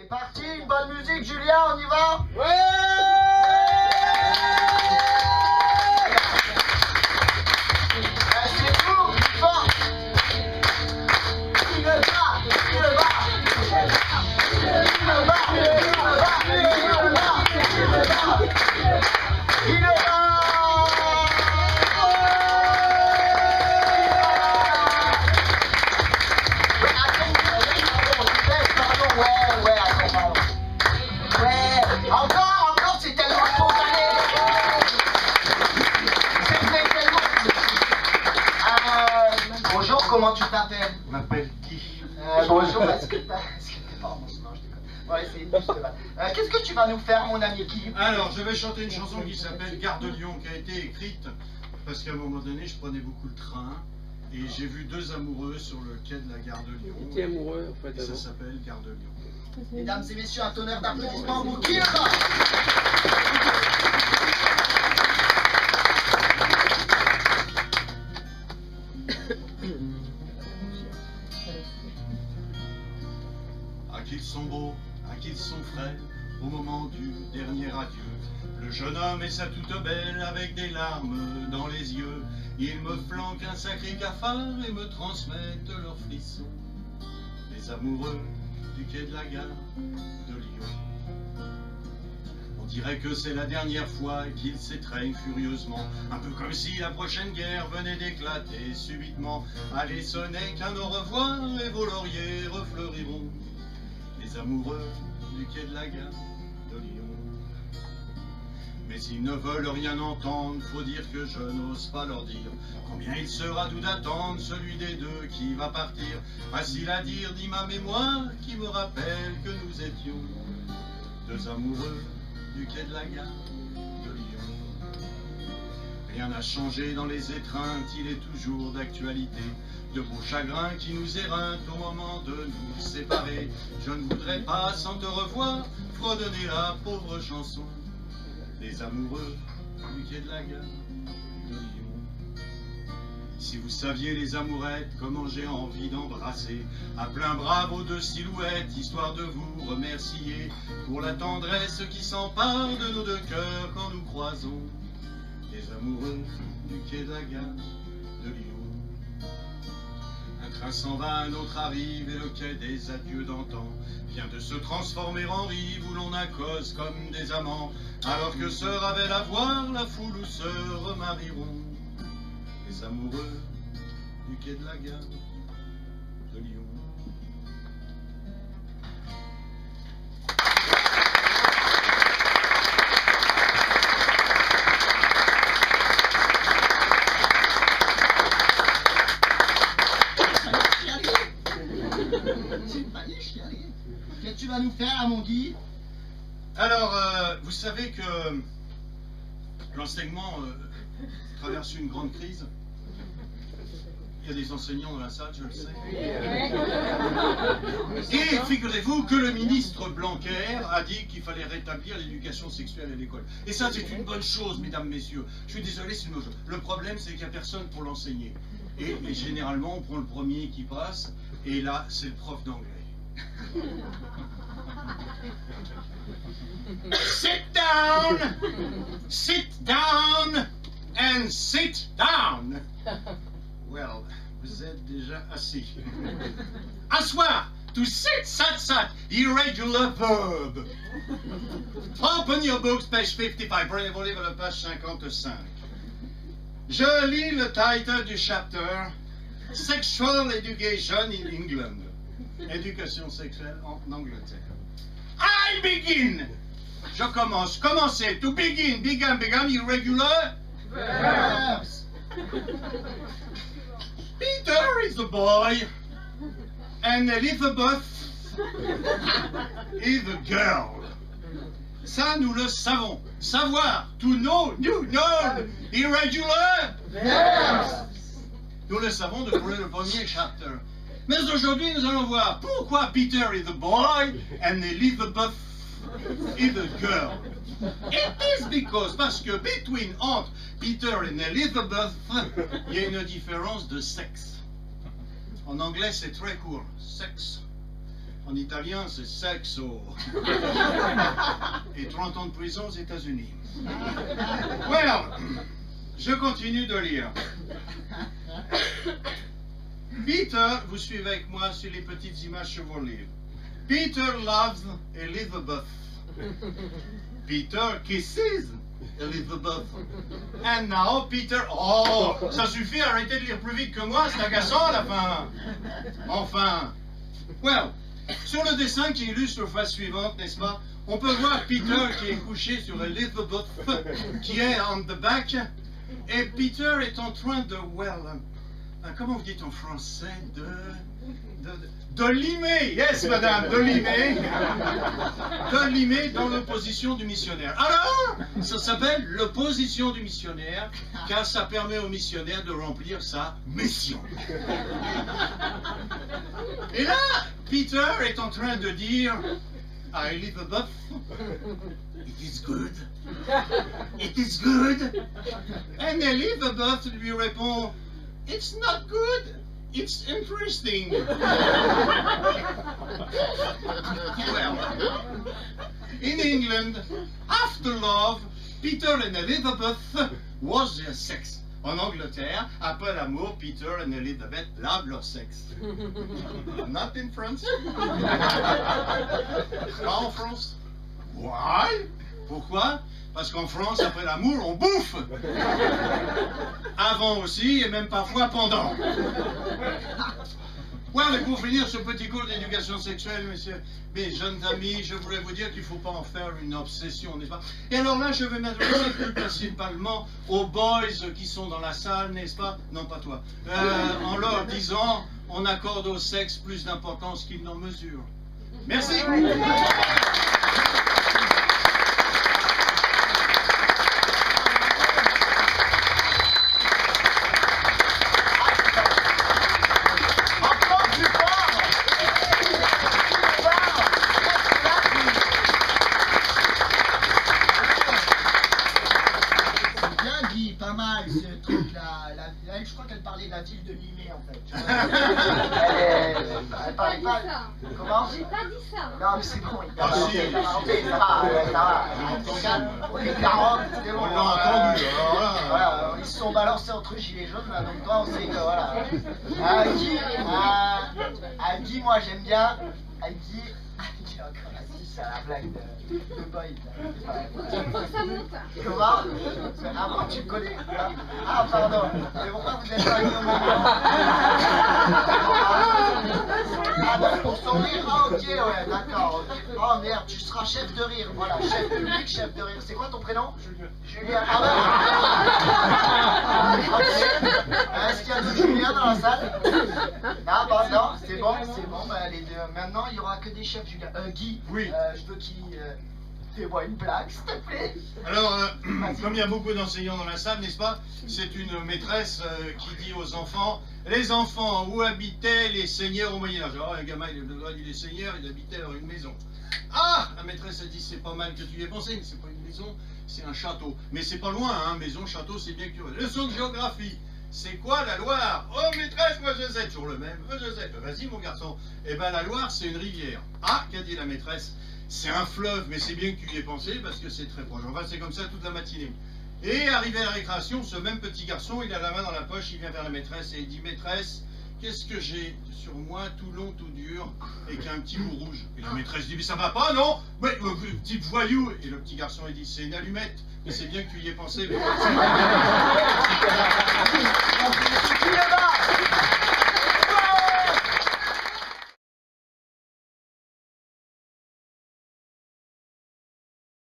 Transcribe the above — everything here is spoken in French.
C'est parti, une bonne musique, Julien, on y va? Ouais! C'est tout, fort. Il le bat, il le bat. Il le bat, il le bat, il le bat, il le bat. Il le bat. Encore, c'est tellement spontané. C'est tellement... bonjour, comment tu t'appelles? Je m'appelle Guy. Bonjour, est-ce que t'es pas... Non, je déconne. Ouais, c'est juste là. Qu'est-ce que tu vas nous faire, mon ami Guy? Alors, je vais chanter une chanson qui s'appelle Gare de Lyon, qui a été écrite parce qu'à un moment donné, je prenais beaucoup le train et j'ai vu deux amoureux sur le quai de la Gare de Lyon. Qui était amoureux, en fait, Et ça s'appelle Gare de Lyon. Mesdames et messieurs, un tonnerre d'applaudissements pour Guy là-bas. Ah qu'ils sont beaux, ah qu'ils sont frais, au moment du dernier adieu. Le jeune homme et sa toute belle, avec des larmes dans les yeux. Ils me flanquent un sacré cafard et me transmettent leurs frissons. Les amoureux du quai de la gare de Lyon. On dirait que c'est la dernière fois qu'ils s'étreignent furieusement, un peu comme si la prochaine guerre venait d'éclater subitement. Allez, ce n'est qu'un au revoir et vos lauriers refleuriront. Les amoureux du quai de la gare de Lyon. Mais s'ils ne veulent rien entendre, faut dire que je n'ose pas leur dire combien il sera doux d'attendre celui des deux qui va partir. Facile à dire, dit ma mémoire, qui me rappelle que nous étions deux amoureux du quai de la gare de Lyon. Rien n'a changé dans les étreintes, il est toujours d'actualité. De beaux chagrins qui nous éreintent au moment de nous séparer. Je ne voudrais pas, sans te revoir, fredonner la pauvre chanson des amoureux du quai de la gare de Lyon. Si vous saviez les amourettes, comment j'ai envie d'embrasser à plein bras vos deux silhouettes, histoire de vous remercier pour la tendresse qui s'empare de nos deux cœurs quand nous croisons les amoureux du quai de la gare de Lyon. Un train s'en va, un autre arrive, et le quai des adieux d'antan vient de se transformer en rive où l'on accoste comme des amants, alors que se ravelle à voir la foule où se remarieront les amoureux du quai de la gare de Lyon. Qu'est-ce que tu vas nous faire, mon Guy? Alors, vous savez que l'enseignement traverse une grande crise. Il y a des enseignants dans la salle, je le sais. Et figurez-vous que le ministre Blanquer a dit qu'il fallait rétablir l'éducation sexuelle à l'école. Et ça, c'est une bonne chose, mesdames, messieurs. Je suis désolé, c'est une bonne chose. Le problème, c'est qu'il n'y a personne pour l'enseigner. Et généralement, on prend le premier qui passe, et là, c'est le prof d'anglais. Sit down, and sit down. Well, vous êtes déjà assis. Asseoir, to sit, sat, irregular verb. Open your books, page 55. Prenez vos livres à la page 55. Je lis le titre du chapter Sexual Education in England. Éducation sexuelle en Angleterre. I begin. Je commence. Commencer. To begin. Began. Irregular verbs. Peter is a boy, and Elizabeth is a girl. Ça, nous le savons. Savoir. To know. Know. Irregular verbs. Nous le savons depuis le premier chapter. Mais aujourd'hui, nous allons voir pourquoi Peter is a boy and Elizabeth is a girl. It is because, parce que entre Peter et Elizabeth, il y a une différence de sexe. En anglais, c'est très court. Sexe. En italien, c'est sexo. Et 30 ans de prison aux États-Unis. Well, je continue de lire. Peter, vous suivez avec moi sur les petites images sur vos livres. Peter loves Elizabeth. Peter kisses Elizabeth. And now Peter... Oh, ça suffit, arrêtez de lire plus vite que moi, c'est agaçant à la fin. Enfin. Well, sur le dessin qui illustre la face suivante, n'est-ce pas, on peut voir Peter qui est couché sur Elizabeth, qui est on the back, et Peter est en train de, comment vous dites en français, de limer, yes madame, de limer dans l'opposition du missionnaire. Alors, ça s'appelle l'opposition du missionnaire, car ça permet au missionnaire de remplir sa mission. Et là, Peter est en train de dire à Elizabeth, it is good, it is good. And Elizabeth lui répond, it's not good. It's interesting. Well, in England, after love, Peter and Elizabeth was their sex. En Angleterre, après l'amour, Peter and Elizabeth love leur sexe. Not in France. Pas en France. Why? Pourquoi? Parce qu'en France, après l'amour, on bouffe. Avant aussi, et même parfois pendant. Voilà, pour finir ce petit cours d'éducation sexuelle, messieurs, mes jeunes amis, je voulais vous dire qu'il ne faut pas en faire une obsession, n'est-ce pas? Et alors là, je vais m'adresser plus principalement aux boys qui sont dans la salle, n'est-ce pas? Non, pas toi. En leur disant, on accorde au sexe plus d'importance qu'il n'en mesure. Merci. Je crois qu'elle parlait de la ville de Limay en fait. Elle parlait pas. Comment? J'ai pas dit ça. Non mais c'est bon, il t'a inventé, ça va. On est 40, c'est bon. On l'a entendu. Voilà, ils se sont balancés entre gilets jaunes là, donc toi on sait que voilà. Elle dit moi j'aime bien. Elle dit encore là-dessus, c'est la blague de Boyd. Ça monte. Comment? Ah bon, tu me connais? Ah pardon. Mais pourquoi vous êtes pas mis au moment? Ah bah pour son rire, ah ok, ouais, d'accord. Okay. Oh merde, tu seras chef de rire. Voilà, chef public, chef de rire. C'est quoi ton prénom? Julien. Julien. Ah bah ok. Est-ce qu'il y a d'autres Julien dans la salle? Ah bah non, c'est bon, bah les deux. Maintenant, il y aura que des chefs Julien. Guy, oui. Je veux qu'il... Fais-moi une blague, s'il te plaît. Alors, comme il y a beaucoup d'enseignants dans la salle, n'est-ce pas? C'est une maîtresse qui dit aux enfants, les enfants, où habitaient les seigneurs au Moyen-Âge? Alors, le gamin, il dit les seigneurs, il habitait dans une maison. Ah! La maîtresse a dit, c'est pas mal que tu y aies pensé, mais c'est pas une maison, c'est un château. Mais c'est pas loin, hein, maison, château, c'est bien que tu vois. Leçon de géographie. C'est quoi la Loire? Oh maîtresse, moi je sais, toujours le même, je sais. Vas-y mon garçon. Eh ben la Loire, c'est une rivière. Ah, qu'a dit la maîtresse? C'est un fleuve, mais c'est bien que tu y aies pensé parce que c'est très proche. Enfin, c'est comme ça toute la matinée. Et arrivé à la récréation, ce même petit garçon, il a la main dans la poche, il vient vers la maîtresse et il dit, maîtresse, qu'est-ce que j'ai sur moi, tout long, tout dur, et qui a un petit bout rouge? Et la maîtresse dit, mais ça va pas, non? Mais petit voyou. Et le petit garçon, il dit, c'est une allumette, mais c'est bien que tu y aies pensé. Mais...